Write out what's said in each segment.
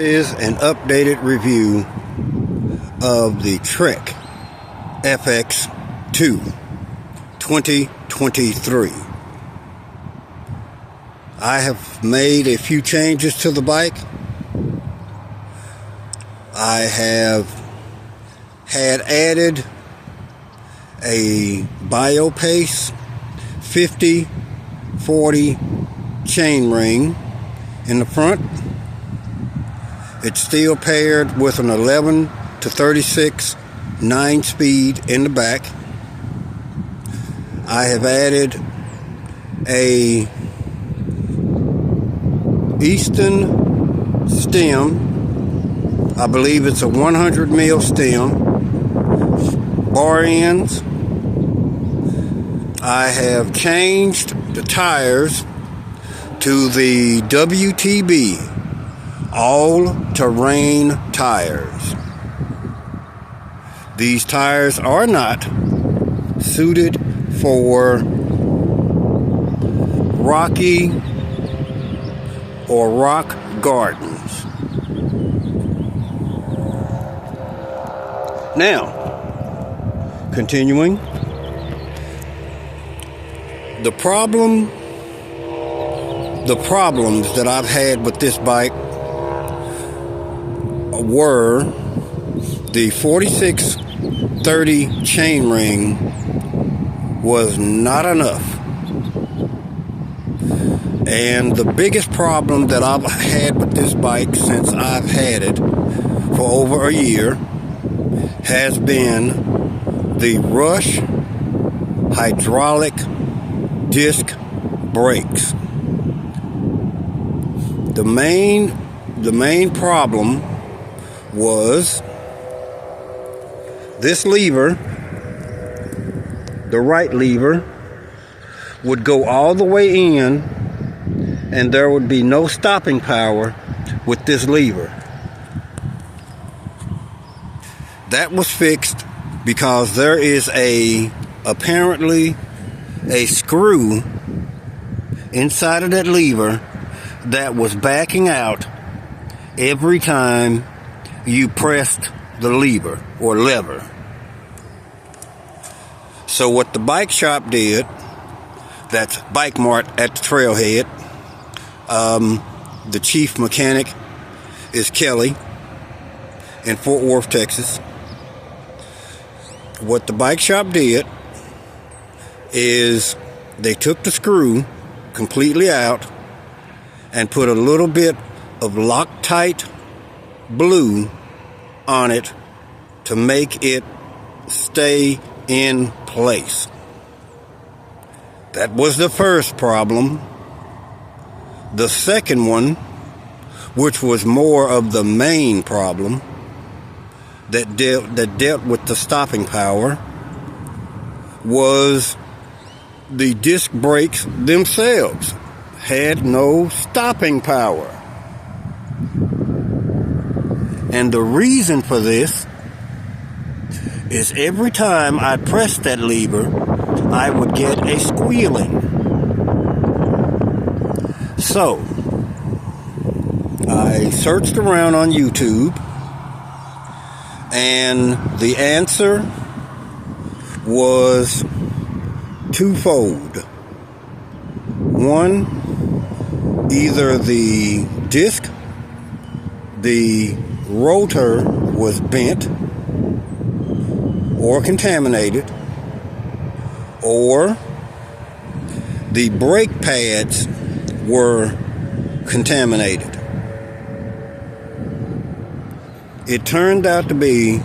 Is an updated review of the Trek FX2 2023. I have made a few changes to the bike. I have had added a BioPace 50/40 chainring in the front. It's still paired with an 11 to 36 9-speed in the back. I have added a Easton stem. I believe it's a 100 mil stem. Bar ends. I have changed the tires to the WTB all-terrain tires. These tires are not suited for rocky or rock gardens. Now, continuing, the problems that I've had with this bike were the 4630 chainring was not enough. And the biggest problem that I've had with this bike since I've had it for over a year has been the Rush hydraulic disc brakes. The main problem was this lever, the right lever, would go all the way in and there would be no stopping power with this lever. That was fixed because there is apparently a screw inside of that lever that was backing out every time you pressed the lever or lever. So what the bike shop did, that's Bike Mart at the Trailhead, the chief mechanic is Kelly in Fort Worth, Texas. What the bike shop did is they took the screw completely out and put a little bit of Loctite blue on it to make it stay in place. That was the first problem. The second one, which was more of the main problem that dealt with the stopping power, was the disc brakes themselves had no stopping power. And the reason for this is every time I pressed that lever, I would get a squealing. So, I searched around on YouTube, and the answer was twofold. One, either the disc, the rotor was bent or contaminated, or the brake pads were contaminated. It turned out to be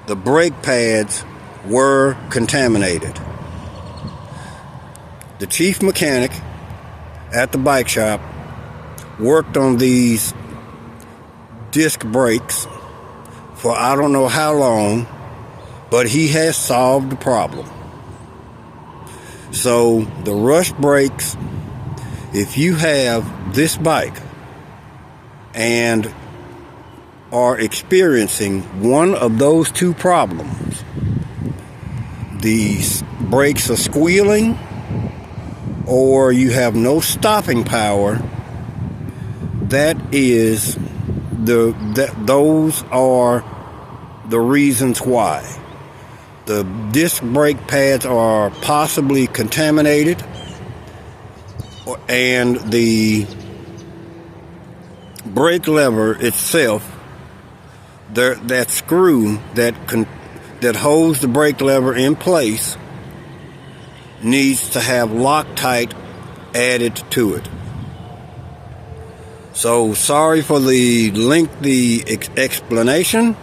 the brake pads were contaminated. The chief mechanic at the bike shop worked on these disc brakes for I don't know how long, but he has solved the problem. So the Rush brakes, if you have this bike and are experiencing one of those two problems, the brakes are squealing or you have no stopping power, that is those are the reasons why. The disc brake pads are possibly contaminated, and the brake lever itself, that screw that holds the brake lever in place, needs to have Loctite added to it. So sorry for the lengthy explanation.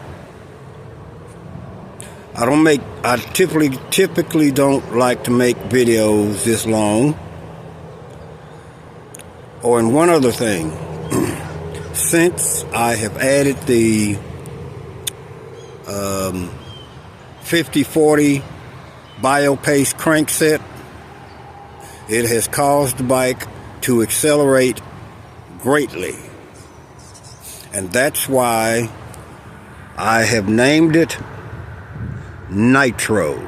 I typically don't like to make videos this long. Oh, and one other thing. Since I have added the 5040 BioPace crankset, it has caused the bike to accelerate greatly. And that's why I have named it Nitro,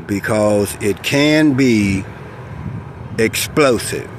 because it can be explosive.